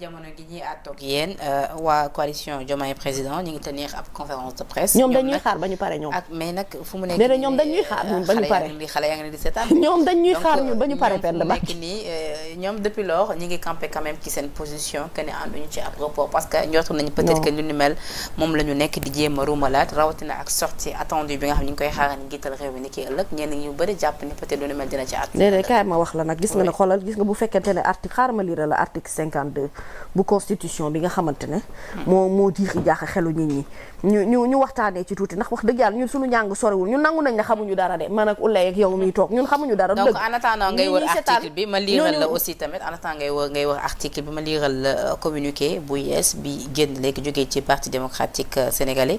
jamono gi ñuy àttoog yéen waa coalition Diomaye président ñu ngi tenir ab conférence de presse. ñoom dañuy xaar ba ñu pare ñoom. ak mais nag fu mu nekk nii ñoom dañuy xaar ñun ba ñu pare xale yaa ngi di seetaan. ñoom dañuy xaar ñun ba ñu pare Penda Ba. donc fu mu nekk nii ñoom depuis lors ñu ngi campé quand même ci seen position que ne ànduñu ci ab report parce que njortu nañu peut-être que lu ni mel moom la ñu nekk di jéem a ruumalaat rawatina ak sortie attendue bi nga xam ne ñu ngi koy xaaral njiital réew mi ni ki ëllëg ñenn ñi ñu bëri jàpp ni peut-être lu ni mel dina ci at. déedéet kaay ma wax la nag gis nga ne xoolal gis nga bu fekkente ne article xaaral ma lire la article 52 bu constitution bi nga xamante ne moo diixi jaaxa xelu nit ñi ñu waxtaanee ci tuuti ndax wax dëgg yàlla ñun suñu njàng sorewul ñun nangu nañ ne xamuñu dara de man ak Oulaye ak yow miy toog ñun xamuñu dara donc en attendant ngay wër article bi ma liiral la aussi tamit en attendant ngay wër article bi ma liiral la communiqué bu yees bi génn léegi jógee ci parti démocratique sénégalais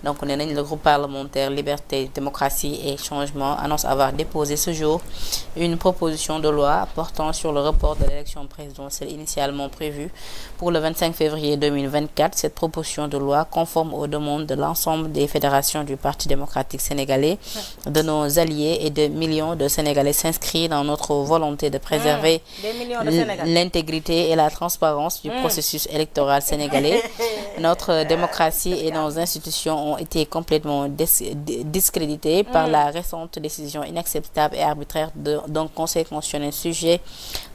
donc nee nañ le groupe parlementaire liberté démocratie et changement annonce avoir déposé ce jour une proposition de loi portant sur le report de l'élection présidentielle initialement prévue pour le 25 février 2024. Cette proposition de loi, conforme aux demandes de l'ensemble des fédérations du Parti démocratique sénégalais, de nos alliés et de millions de Sénégalais, s'inscrit dans notre volonté de préserver l'intégrité et la transparence du processus électoral sénégalais. Notre démocratie et nos institutions ont été complètement discréditées par la récente décision inacceptable et arbitraire d'un conseil constitutionnel sujet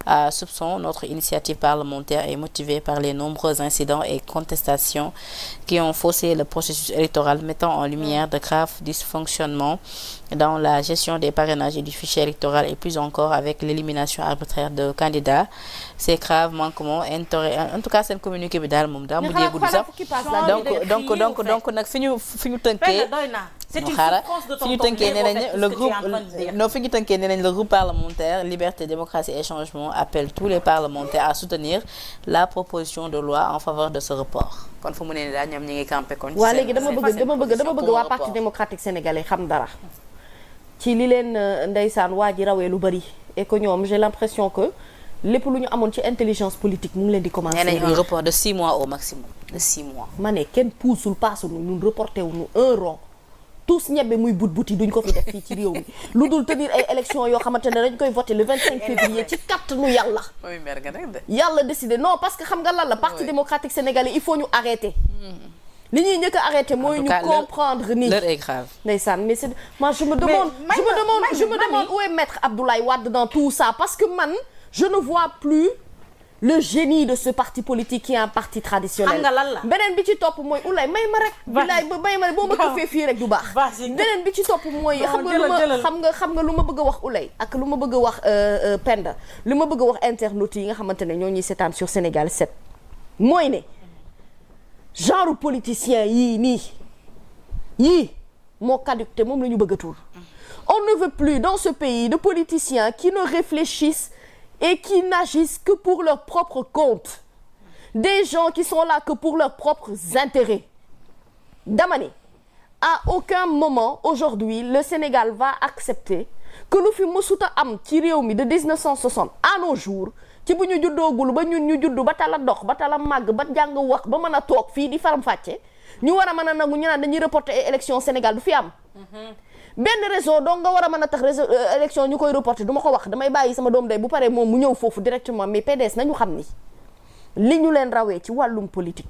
à soupçon. Notre initiative parlementaire est motivée par les nombreux incidents et contestations qui ont faussé le processus électoral, mettant en lumière de graves dysfonctionnements dans la gestion des parrainages et du fichier électoral et plus encore avec l'élimination arbitraire de candidats. Ces graves manquements en tout cas seen communiqué bi daal moom daa mujjee gudd sax donc nag fi ñu tënkee fi ñu tënkee nee nañ le groupe fi ñu tënkee nee nañ le groupe parlementaire Liberté, Démocratie et Changement appelle tous les parlementaires à soutenir la proposition de loi en faveur de ce report. kon fu mu ne nii daal ñoom ñi ngi campé kon. waaw léegi dama bëgg waa parti démocratique sénégalais xam dara ci li leen ndeysaan waa ji rawee lu bari et que ñoom j'ai l'impression que lépp lu ñu amoon ci intelligence politique mu ngi leen di commencer. nee nañ un report de 6 mois au maximum de 6 mois. ma ne kenn puusul paasul ñun reporté wuñu un rond. tous ñebe muy buti duñ ko fi def fii ci réew mi lu dul tenir ay élections yoo xamante ne dañ koy voter le 25 février ci kattanu yàlla. yàlla décidé non parce que xam nga lan la parti démocratique sénégalais il faut ñu arrêter. li ñuy njëkk a arrêter mooy ñu comprendre ni l'heure est grave. ndeysaan mais c'est moi je me demande où est maître Abdoulaye Wade dans tout ça parce que man je ne vois plus le génie de ce parti politique qui est un parti traditionnel. xam nga lan la beneen bi ci topp mooy Oulaye may ma rek. bilaay may ma rek boo ma këfee fii rek du baax. beneen bi ci topp mooy. xam nga lu ma bëgg a wax Oulaye ak lu ma bëgg a wax Penda lu ma bëgg a wax internautes yi nga xamante ne ñoo ñuy seetaan sur Sénégal 7 mooy ne genre politicien yii moo caduc te moom la ñu bëgg a tuur. On ne veut plus dans ce pays de politiciens qui ne réfléchissent et qui n'agissent que pour leur propre compte. Des gens qui sont là que pour leurs propres intérêts. Dama ne, à aucun moment aujourd'hui le Sénégal va accepter que lu fi mësuta am ci réew mi de 1960 à nos jours ci bu ñu juddoogul ba ñun ñu juddu ba tala dox ba tala màgg ba jàng wax ba mën a toog fii di faram-fàcce ñu war a mën a nangu ñu naan dañuy reporter ay élection Sénégal du fi am. benn raison donc nga war a mën a tax élection ñu koy reporter du ma ko wax damay bàyyi sama doom day bu paree moom mu ñëw foofu directement mais PDS nañu xam ni li ñu leen rawee ci wàllum politique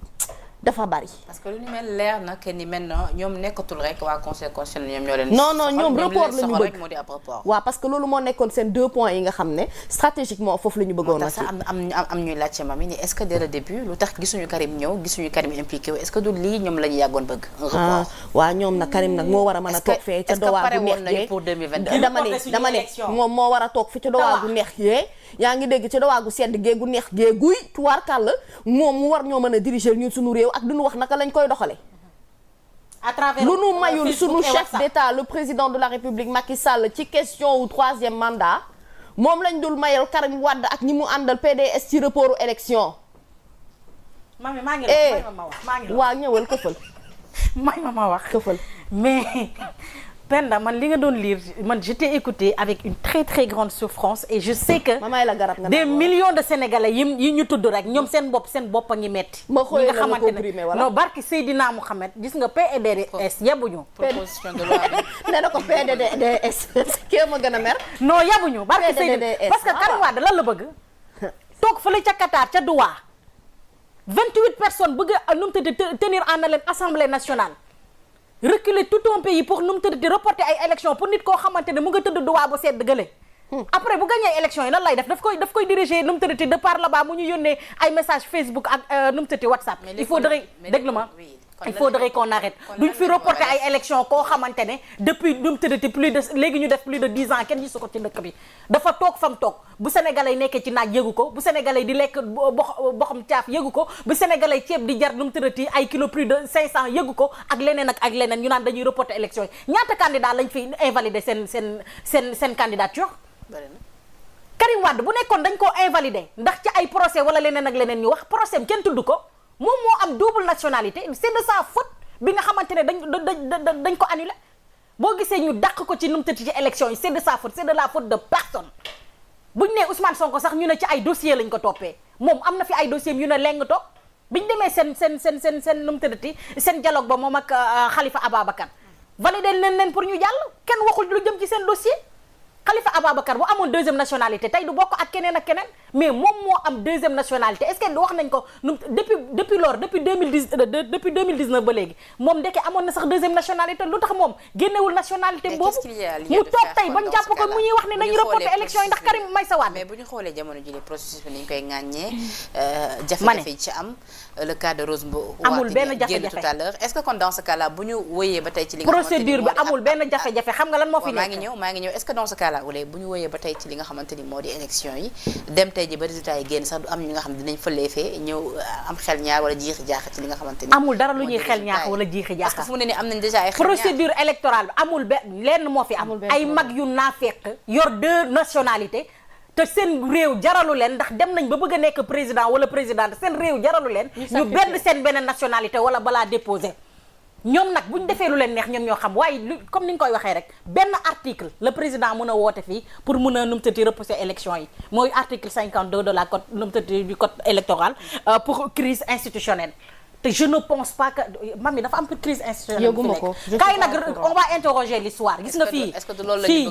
dafa bari. parce que lu ñu mel leer na que ni maintenant ñoom nekkatul rek waa conseil constitutionnel ñoom ñoo leen. non ñoom report la ñu bëgg moo di ab report. waaw parce que loolu moo nekkoon seen 2 points yi nga xam ne stratégiquement foofu la ñu bëggoon a. sax am ñuy laajte mami ni est-ce que dès le début lu tax gisuñu Karim ñëw gisuñu Karim impliqué wu est-ce que du lii ñoom la ñu yàggoon bëgg. un report waaw ñoom nag Karim nag moo war a mën a toog fee ca dowaa gu neex gee pour 2022 dama ne moom moo war a toog fi ca dowaa gu neex gee yaa ngi dégg ca dowaa gu sedd gee gu neex gee guy tuwaarkàll moom mu war ñoo mën a diriger ñun suñu réew ak duñu wax naka lañ koy doxale à travers lu nu mayul suñu chef d'État le président de la République Macky Sall ci question wu 3e mandat moom lañ dul mayal Karim Wade ak ñi mu àndal PDS ci reportu élection. mami maa ngi la ma wax waa ñëwal këfal. ma wax këfal mais Penda man li nga doon lire man je t'ai écouté avec une très très grande souffrance et je sais que des millions de Sénégalais yi ñu tudd rek ñoom seen bopp a ngi metti ma xoolee nga xamante ne non barki Seydina Mouhamed gis nga PDS yabuñu proposition de loi nee na ko PDS kii ma gën a mer non yabuñu barki Seydina parce que Karim Wade lan la bëgg toog fële ca Qatar ca Doha 28 personnes bëgg a nu mu tëdd tenir en haleine assemblée nationale reculer tout un pays pour nu mu tëdd di reporter ay élections pour nit koo xamante ne mu nga tëdd duwaa bu sedd gële. après bu gagné élection yi lan lay def daf koy diriger nu mu tëdd de par là-bas mu ñu yónnee ay message Facebook ak nu mu tëdd WhatsApp. il faudrait déglu ma il faudrait qu'on arrête duñ fi reporter ay élection koo xamante ne depuis nu mu tëdd plus de léegi ñu def plus de 10 ans kenn gisu ko ci dëkk bi dafa toog fam toog bu sénégalais nekkee ci naaj yëgu ko bu sénégalais di lekk boxam caaf yëgu ko bu sénégalais ceeb di jar nu mu tëddati ay kilo plus de 500 yëgu ko ak leneen ak leneen ñu naan dañuy reporter élection yi ñaata candidat lañ fi invalider seen candidature. Karim Wade bu nekkoon dañ koo invalider ndax ci ay procès wala leneen ak leneen ñu wax procès am kenn tudd ko moom moo am double nationalité c'est de sa faute bi nga xamante ne dañ ko annulé boo gisee ñu dàq ko ci nu mu tëdd ci élection yi c'est de sa faute c'est de la faute de personne buñ nee Ousmane Sonko sax ñu ne ci ay dossier lañ ko toppee moom am na fi ay dossier yu ne leng toog biñ demee seen nu mu tëddati seen dialogue ba moom ak Khalifa Ababacar validé leen pour ñu jàll kenn waxul lu jëm ci seen dossier Khalifa Ababacar bu amoon deuxième nationalité tey du bokk ak keneen mais moom moo am deuxième nationalité est-ce que wax nañ ko depuis lors depuis 2019 ba léegi moom ndeke amoon na sax deuxième nationalité lu tax moom génnewul nationalité boobu mu toog tey bañ jàpp ko mu ñuy wax ne nañu reporter élection yi ndax Karim Meïssa Wade mais bu ñu xoolee jamono ji processus bi nañu koy ŋàññee jafe-jafe yi ci am le cas de Rose Mbow amul benn jafe-jafe tout à l'heure est-ce que kon dans ce cas là bu ñu wëyee ba tey ci li nga procédure bi amul benn jafe-jafe xam nga lan moo fi nekk maa ngi ñëw est-ce que dans ce cas là bu ñu wëyee ba tey ci li nga xamante ni moo di élection yi dem tey ji ba résultat yi génn sax du am ñu nga xam ne dinañ fëleefee ñëw am xel ñaar wala jiixi jaaxa ci li nga xamante ni amul dara lu ñuy xel ñaax wala jiixi jaaxa parce que fu mu ne nii am nañ déjà ay xel procédure électorale bi amul lenn moo fi am ay mag yu naafeq yor 2 nationalités te seen réew jaralu leen ndax dem nañ ba bëgg a nekk président wala présidente seen réew jaralu leen ñu benn seen beneen nationalité wala balaa déposé ñoom nag bu ñu defee lu leen neex ñoom ñoo xam waaye comme ni nga koy waxee rek benn article le président mën a woote fii pour mën a numtati repousser élection yi mooy article 52 de la code numtati du code électoral pour crise institutionnelle te je ne pense pas que mami dafa am crise institutionnelle yëguma ko kay nag on va interroger l'histoire gis nga fii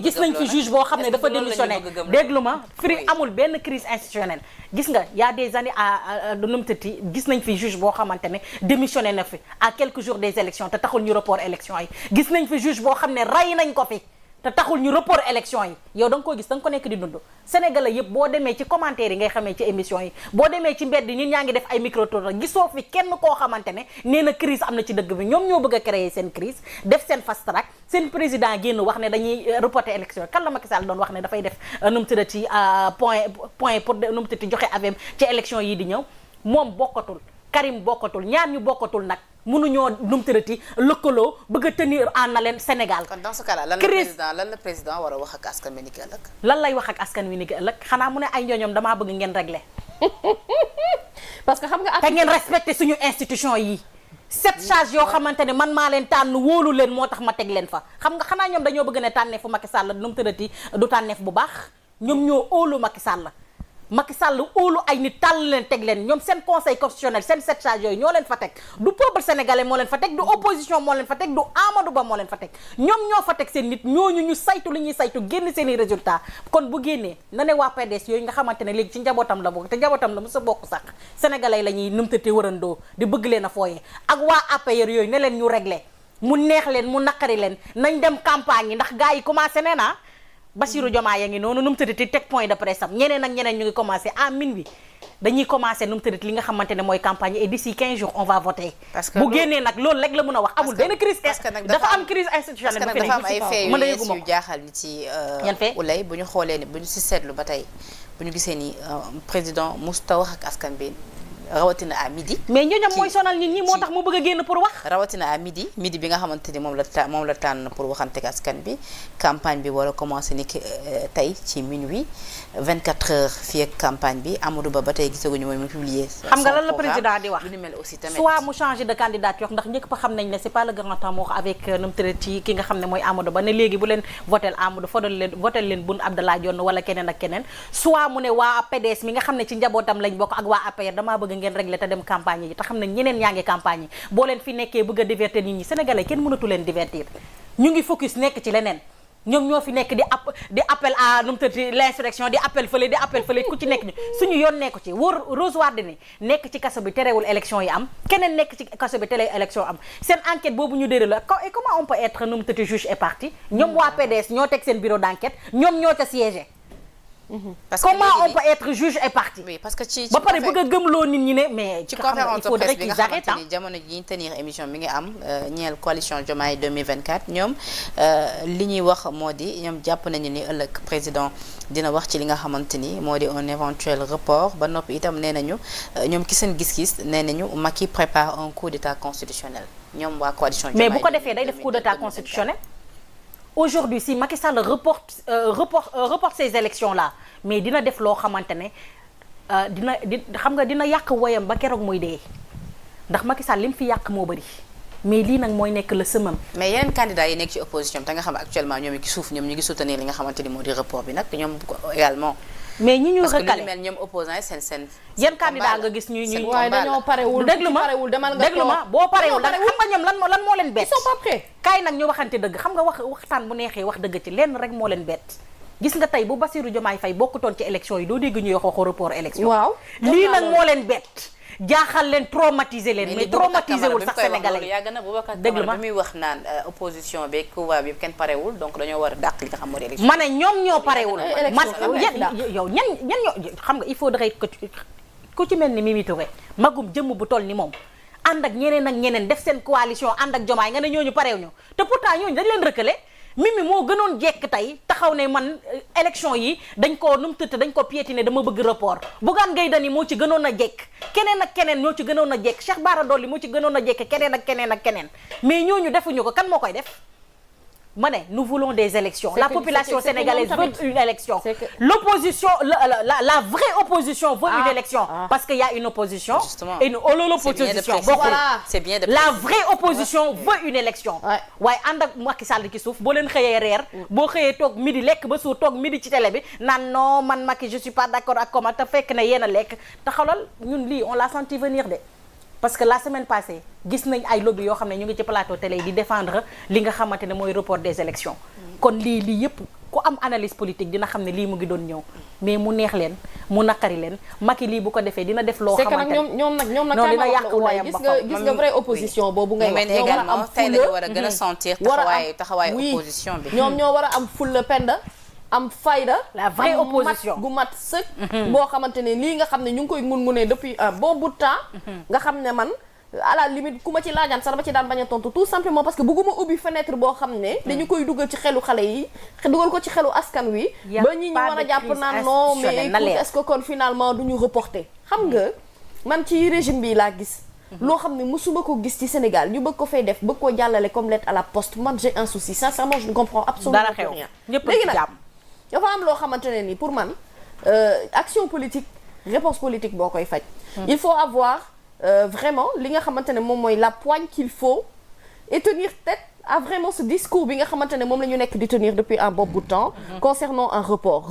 gis nañ fi juge boo xam ne dafa démissionné déglu ma firi amul benn crise institutionnelle gis nga y a des années à numtati gis nañ fi juge boo xamante ne démissionné na fi à quelques jours des élections te taxul ñu report élection yi gis nañ fi juge boo xam ne rey nañ ko fi te taxul ñu report élection yi yow da nga ko gis da nga ko nekk di dund sénégalais yëpp boo demee ci commentaire yi ngay xamee ci émission yi boo demee ci mbedd ñun ñaa ngi def ay micro-trottoir gisoo fi kenn koo xamante ne nee na crise am na ci dëgg bi ñoom ñoo bëgg a créer seen crise def seen fast track seen président génn wax ne dañuy reporter élection kan la Macky Sall doon wax ne dafay def nu mu tuddati point pour nu mu tuddati joxe avem ci élection yi di ñëw moom bokkatul Karim bokkatul ñaar ñu bokkatul nag mënuñoo numtërati lëkkaloo bëgg a tenir en haleine Sénégal. kon dans ce cas là lan la président war a wax ak askan wi ni ki ëllëg. lan lay wax ak askan wi ni ki ëllëg xanaa mu ne ay ñooñoom damaa bëgg ngeen régler. parce que xam nga. te ngeen respecté suñu institution yi. 7 charges yoo xamante ne man maa leen tànn wóolu leen moo tax ma teg leen fa xam nga xanaa ñoom dañoo bëgg ne tànneefu Macky Sall numtërati du tànneef bu baax ñoom ñoo óolu Macky Sall. Macky Sall óolu ay nit tàll leen teg leen ñoom seen conseil constitutionnel seen 7 charges yooyu ñoo leen fa teg du peuple sénégalais moo leen fa teg du opposition moo leen fa teg du Amadou Ba moo leen fa teg ñoom ñoo fa teg seen nit ñooñu ñu saytu li ñuy saytu génn seen i résultats kon bu génnee na ne waa PDS yooyu nga xamante ne léegi ci njabootam la bokk te njabootam la mu sa bokk sax sénégalais la ñuy numtati wërandoo di bëgg leen a fooyee ak waa APR yooyu ne leen ñu réglé mu neex leen mu naqari leen nañ dem campagne yi ndax gars yi commencé nee na Bassirou Diomaye yaa ngi noonu nu mu tëddati teg point de presse am ñeneen ak ñeneen ñu ngi commencé à minuit dañuy commencé nu mu tëddati li nga xamante ne mooy campagne et d'ici 15 jours on va voter. bu génnee nag loolu rek la mën a wax amul benn crise. dafa am crise institutionnelle parce que dafa am ay faits yu yees yu jaaxal ni ci Ouleye bu ñu xoolee ni bu ñu si seetlu ba tey bu ñu gisee ni président musta wax ak askan bi rawatina à midi. mais ñooñam mooy sonal nit ñi moo tax mu bëgg a génn pour wax. rawatina à midi bi nga xamante ni moom la tànn pour waxante ak askan bi campagne bi war a commencé ni tey ci minuit 24 heures fii ak campagne bi Amadou Ba tey gisaguñu mooy mu publier. xam nga lan la président di wax lu ni mel aussi tamit. soit mu changer de candidature ndax ñëpp xam nañ ne c'est pas le grand temps moo wax avec nu mu ci ki nga xam ne mooy Amadou Ba ne léegi bu leen votel Amadou votel leen Boun Abdallah Dionne wala keneen ak keneen soit mu ne waa PDS mi nga xam ne ci njabootam lañ bokk ak waa APR damaa bëgg ngeen régler te dem campagne yi te xam ne ñeneen yaa ngi campagne yi boo leen fi nekkee bëgg a divertir nit ñi sénégalais kenn mënatu leen divertir ñu ngi focus nekk ci leneen ñoom ñoo fi nekk di appel à nu mu tëddee l'insurrection di appel fële ku ci nekk ñu suñu yoon nekku ci Rose Wardini nekk ci kaso bi terewul élection yi am keneen nekk ci kaso bi terewul élection am seen enquête boobu ñu déroulé et comment on peut être nu mu tëddee juge et partie ñoom waa PDS ñoo teg seen bureau d'enquête ñoom ñoo ca siégé. Parce comment on peut être juge et partie. Oui, parce que ci ba pare bëgg a gëmloo nit ñi ne mais. ci conférence de presse bi nga xamante ni jamono ji ñu tenir émission mi ngi am ñeel coalition Diomaye 2024 ñoom li ñuy wax moo di ñoom jàpp nañu ni ëllëg président dina wax ci li nga xamante ni moo di un éventuel report ba noppi itam nee nañu ñoom ki seen gis-gis nee nañu Macky prépare un coup d'état constitutionnel ñoom waa coalition Diomaye. mais bu ko defee day def coup d'état constitutionnel. Aujourd'hui si Macky Sall reporte ces élections là mais dina def loo xamante ne xam nga dina yàq woyam ba keroog muy dee ndax Macky Sall li mu fi yàq moo bëri mais lii nag mooy nekk le summum. mais yeneen candidats yi nekk ci opposition te nga xam actuellement ñoom ci suuf ñoom ñu ngi soutenir li nga xamante ni moo di report bi nag ñoom également. mais ñi ñu recalé parce que lu mel ñoom opposants yi seen yan candidat nga gis ñuy waaye dañoo parewul déglu ma boo parewul xam nga ñoom lan moo leen bett. ils sont pas prêts. kaay nag ñu waxante dëgg xam nga waxtaan bu neexee wax dëgg ci lenn rek moo leen bett gis nga tey bu Bassirou Diomaye Faye bokkutoon ci élection yi doo dégg ñuy wax waxu report élection. waaw lii nag moo leen bett. jaaxal leen traumatiser leen mais traumatiser wul sax sénégalais yàgg na Boubacar Camara bi muy wax naan opposition bi pouvoir bi kenn parewul donc dañoo war a dàq li nga xam moo di élection. ma ne ñoom ñoo parewul man yow ñan ñoo xam nga il faudrait que ku ci mel ni Mimi Touré magum jëmm bu toll ni moom ànd ak ñeneen def seen coalition ànd ak Diomaye nga ne ñooñu parew ñu te pourtant ñooñu dañ leen rëkkale Mimi moo gënoon jekk tey taxaw ne man élection yi dañ ko piétiner dama bëgg report Bougane Gueye Dany moo ci gënoon a jekk keneen ak keneen ñoo ci gënoon a jekk Cheikh Bara Dolly moo ci gënoon a jekk keneen ak keneen mais ñooñu defuñu ko kan moo koy def ma ne nous voulons des élections la population sénégalaise veut une élection l'opposition la vraie opposition veut une élection parce qu'il y a une opposition et l'opposition c'est bien de la vraie opposition veut une élection waaye ànd ak Macky Sall ci suuf boo leen xëyee reer boo xëyee toog midi lekk ba suur toog midi ci télé bi naan non man Macky je suis pas d'accord ak comment te fekk ne yéen a lekk te xalal ñun lii on l'a senti venir de parce que la semaine passée gis nañ ay lobby yoo xam ne ñu ngi ci plateau télé yi di défendre li nga xamante ne mooy report des élections kon lii yëpp ku am analyse politique dina xam ne lii mu ngi doon ñëw mais mu neex leen mu naqari leen Macky lii bu ko defee dina def loo xamante ne ñoom nag non dina yàq woyam gis nga vraie opposition boobu ngay wax ñoo war a am tey lañu war a gën a sentir taxawaayu opposition bi ñoom ñoo war a am fulla penda am fayda la vraie opposition gu mat sëkk boo xamante ne lii nga xam ne ñu ngi koy ngun-ngunee depuis un bon bout de temps nga xam ne man à la limite ku ma ci laajaan sax dama ci daan bañ a tontu tout simplement parce que bëgguma ubbi fenêtre boo xam ne dañu koy dugal ci xelu xale yi dugal ko ci xelu askan wi ba ñi ñu war a jàpp naan non mais écoute est-ce que kon finalement duñu reporter xam nga man ci régime bi laa gis loo xam ne musuma ko gis ci Sénégal ñu bëgg ko fay def bëgg koo jàllale comme lettre à la poste man j'ai un souci sincèrement je ne comprends absolument rien léegi nag dafa am loo xamante ne ni pour man action politique réponse politique boo koy faj il faut avoir vraiment li nga xamante ne moom mooy la poigne qu'il faut et tenir tête à vraiment ce discours bi nga xamante ne moom la ñu nekk di tenir depuis un bon bout de temps concernant un report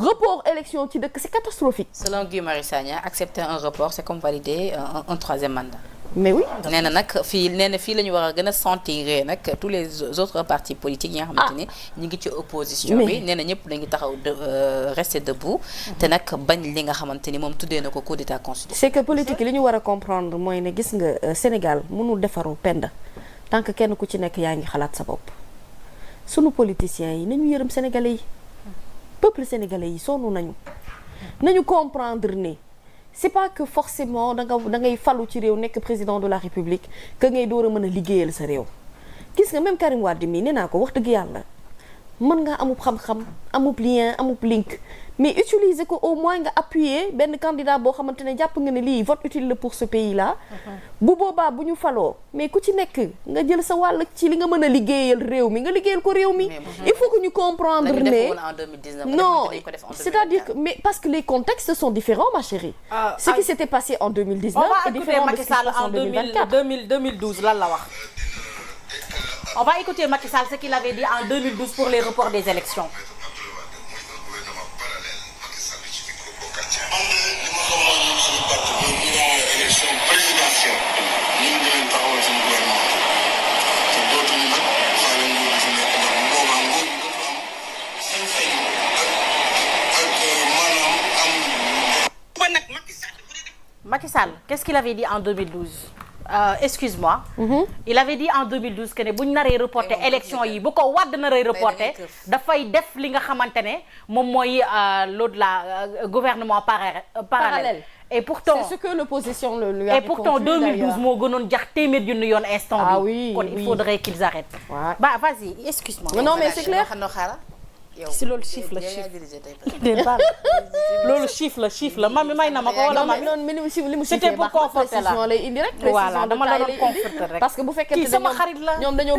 élection ci dëkk c'est catastrophique. Selon Guy Marius Sagna, accepter un report c'est comme valider un troisième mandat. mais oui nee na nag fii la ñu war a gën a sentir nag tous les autres partis politiques yi nga xamante ni ñu ngi ci opposition bi nee na ñëpp dañu taxaw rester debout te nag bañ li nga xamante ni moom tuddee na ko coup d'état constitutionnel. c'est que politique li ñu war a comprendre mooy ne gis nga Sénégal mënul defaru penda tant que kenn ku ci nekk yaa ngi xalaat sa bopp sunu politiciens yi nañu yërëm sénégalais yi peuple sénégalais yi sonn nañu comprendre ne c'est pas que forcément da ngay falu ci réew nekk président de la république que ngay door a mën a liggéeyal sa réew gis nga même Karim Wade mii nee naa ko wax dëgg yàlla mën nga amub xam-xam amub lien amub link mais utiliser ko au moins nga appuyer benn candidat boo xamante ne jàpp nga ne lii vote utile la pour ce pays là bu boobaa bu ñu faloo mais ku ci nekk nga jël sa wàll ci li nga mën a liggéeyal réew mi nga liggéeyal ko réew mi il faut que ñu comprendre ne non c'est-à-dire que mais parce que les contextes sont différents ma chérie ce qui s'était passé en 2019 est différent de ce qui s'est passé en 2024 2012 lan la wax on va écouter Macky Sall ce qu'il avait dit en 2012 pour les reports des élections. qu'est-ce qu'il avait dit en 2012 excuse-moi. Il avait dit en 2012 que ne bu ñu naree reporter élection yi bu ko Wade naree reporter dafay def li nga xamante ne moom mooy l'autre la gouvernement parallèle. Et pourtant c'est ce que l'opposition lui a répondu. Et pourtant 2012 moo gënoon jax téeméer junni yoon instant bi. Ah oui, kon il faudrait qu'ils arrêtent. Bah vas-y, excuse-moi. Non mais c'est clair. si loolu chiffre la loolu chiffre la mami may na ma ko wala mami c'était pour conforter la lay indi rek voilà dama la doon conforter rek parce que bu fekkee sama xarit la ñoom dañoo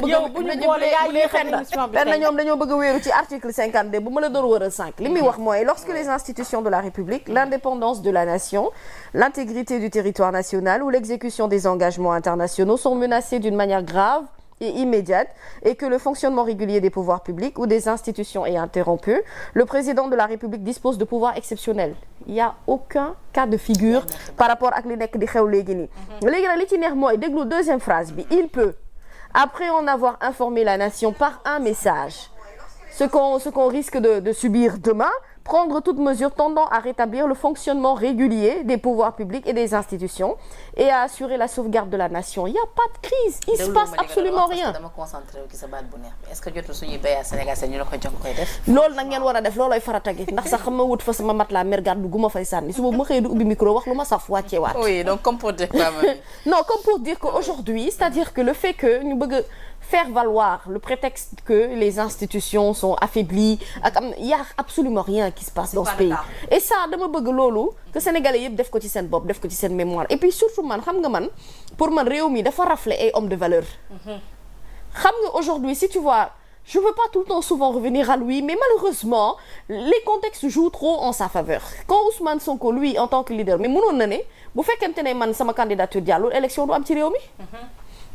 bëgg a wéeru ci article 52 bu ma la door wëral 5 li muy wax mooy lorsque les institutions de la République, l'indépendance de la nation, l'intégrité du territoire national ou l'exécution des engagements internationaux sont menacées d'une manière grave et immédiate et que le fonctionnement régulier des pouvoirs publics ou des institutions est interrompu, le président de la République dispose de pouvoirs exceptionnels. Il y a aucun cas de figure par rapport ak li nekk di xew léegi nii. Léegi nag li ci neex mooy déglu deuxième phrase bi. Il peut, après en avoir informé la nation par un message, ce qu'on risque de subir demain, prendre toute mesure tendant à rétablir le fonctionnement régulier des pouvoirs publics et des institutions et à assurer la sauvegarde de la nation. Il n'y a pas de crise, il se passe absolument rien. Est-ce que jotul suñuy béy à Sénégal ñu la ko jox koy def. loolu nag ngeen war a def loolooy farata gi ndax sax xam ma wut fa sama mat la mer gàddu gu ma fay sànni suba bu ma xëyee du ubbi micro wax lu ma saf wàccee waat. Oui, donc comme pour dire quoi non, comme pour dire qu'aujourd'hui, c'est-à-dire que le fait que ñu bëgg faire valoir le prétexte que les institutions sont affaiblies ak il y a absolument rien qui se passe dans ce pays et ça dama bëgg loolu que sénégalais yëpp def ko ci seen bopp def ko ci seen mémoire et puis surtout man xam nga man pour man réew mi dafa rafler ay hommes de valeur xam nga aujourd'hui si tu vois je veux pas tout le temps souvent revenir à lui mais malheureusement les contextes jouent trop en sa faveur quand Ousmane Sonko lui en tant que leader mais mënoon na ne bu fekkente ne man sama candidature jàllul élection du am ci réew mi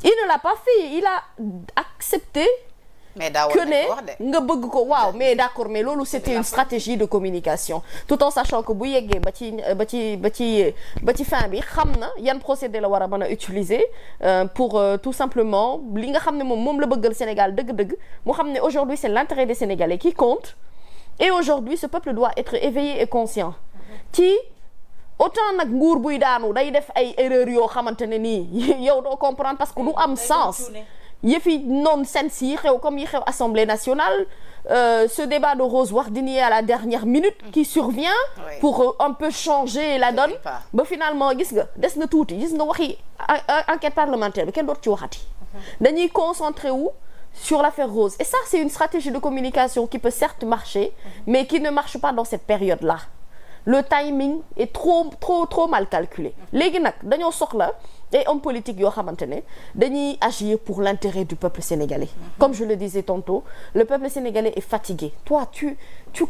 il ne l'a pas fait il a accepté que ne nga bëgg ko waaw mais d'accord mais loolu c'était une stratégie de communication tout en sachant que bu yeggee ba ci fin bi xam na yan procédé la war a mën a utiliser pour tout simplement li nga xam ne moom la bëggal Sénégal dëgg-dëgg mu xam ne aujourd'hui c'est l'intérêt des Sénégalais qui compte et aujourd'hui ce peuple doit être éveillé et conscient ci autant nag nguur buy daanu day def ay erreurs yoo xamante ne nii yow doo comprendre parce que du am sens yëfi non-sens yi xew comme yi xew Assemblée nationale ce débat de Rose Wardini à la dernière minute qui survient pour un peu changer la donne ba finalement gis nga des na tuuti gis nga waxi enquête parlementaire bi kenn doot ci waxati dañuy concentré wu sur l'affaire Rose et ça c'est une stratégie de communication qui peut certes marcher mais qui ne marche pas dans cette période-là le timing est trop mal calculé léegi nag dañoo soxla ay hommes politiques yoo xamante ne dañuy agir pour l'intérêt du peuple sénégalais comme je le disais tantôt le peuple sénégalais est fatigué toi tu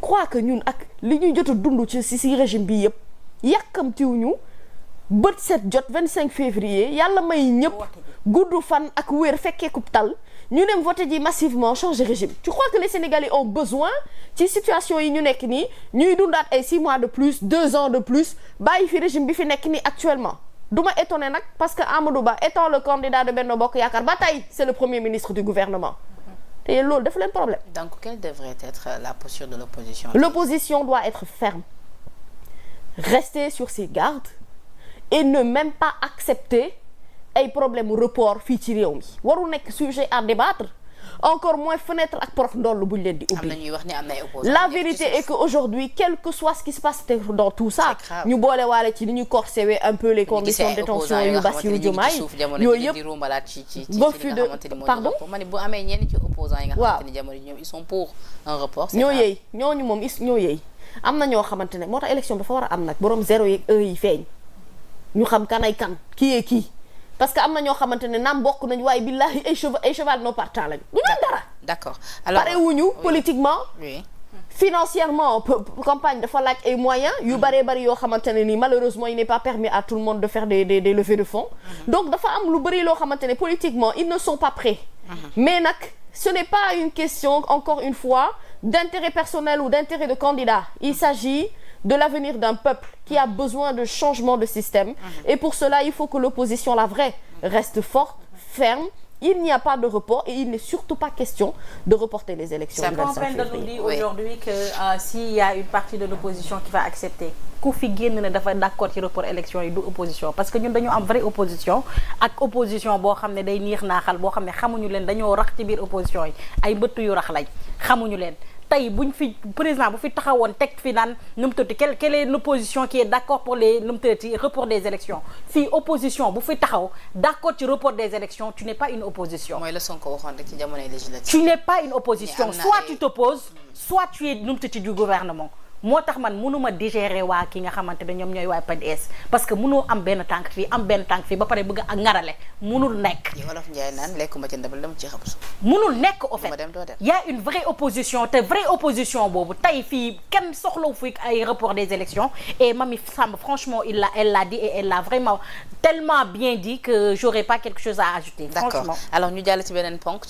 crois que ñun ak li ñuy jot a dund ci régime bi yëpp yàkkamtiwuñu bët set jot 25 février yàlla may ñëpp gudd fan ak wér fekkeeku tal ñu dem voter ji massivement changer régime tu crois que les Sénégalais ont besoin ci situation yi ñu nekk nii ñuy dundaat ay 6 mois de plus 2 ans de plus bàyyi fi régime bi fi nekk nii actuellement du ma étonné nag parce que Amadou Ba étant le candidat de Benno Bokk Yaakaar ba tey c'est le premier ministre du gouvernement te loolu dafa leen problème. Donc quelle devrait être la posture de l'opposition? L'opposition doit être ferme, rester sur ses gardes et ne même pas accepter ay problème report fii ci réew mi waru nekk sujet à débattre encore moins fenêtre ak porox ndoll buñ leen di ubbi. am na ñuy wax ni am na ay opposants. La vérité est que aujourd'hui quel que soit ce qui se passe dans tout ça ñu boole waale ci ni ñu corséwé un peu les conditions de détention yu Bassirou Diomaye yooyu yëpp refus de pardon ma ne bu amee ñenn ci opposants yi nga xamante ni jamono ñoom ils sont pour un report. ñoo yey ñooñu moom ñoo yey am na ñoo xamante ne moo tax élection dafa war a am nag borom 0 yeeg 1 yi feeñ ñu xam kan ay kan kii kii parce que am na ñoo xamante ne naam bokk nañu waaye billahi ay cheval non partant lañu du ñu dara. D'accord alors pare wuñu politiquement. Oui. Financièrement campagne dafa laaj ay moyens yu bari yoo xamante ne nii malheureusement il n'est pas permis à tout le monde de faire des levées de fonds. Donc dafa am lu bari loo xamante ne politiquement ils ne sont pas prêts. Mais nag ce n'est pas une question encore une fois d'intérêt personnel ou d'intérêt de candidat. Il s'agit de l'avenir d'un peuple qui a besoin de changement de système et pour cela il faut que l'opposition la vraie reste forte, ferme il n'y a pas de report et il n'est surtout pas question de reporter les élections du 25 février. Ça nous dit aujourd'hui que s'il y a une partie de l'opposition qui va accepter ku fi génn ne dafa d'accord ci report élection yi du opposition parce que ñun dañoo am vraie opposition ak opposition boo xam ne day niix naaxal boo xam ne xamuñu leen dañoo rax ci biir opposition yi ay mbëtt yu rax lañ xamuñu leen tey buñ fi président bu fi taxawoon teg fi naan nu mu tëdd quelle est l'opposition qui est d'accord pour les nu mu tëdd report des élections fii opposition bu fi taxaw d'accord ci report des élections tu n'es pas une opposition. mooy la Sonko waxoon rek ci jamonoy législative. tu n'es pas une opposition soit tu t'opposes soit tu es nu mu tëdd du gouvernement. moo tax man mënuma digérer waa ki nga xamante ne ñoom ñooy waa PDS parce que mënoo am benn tànk fii am benn tànk fii ba pare bëgg a ngarale mënul nekk. yi wolof Njaay naan lekkuma ci ndabal dama ci xam. mënul nekk au fait y a une vraie opposition te vraie opposition boobu tey fii kenn soxlawu fi ay report des élections et Mamy Samb franchement elle l'a dit et elle l'a vraiment tellement bien dit que j'aurais pas quelque chose à ajouter. D'accord. Franchement. Alors ñu jàll ci beneen ponk.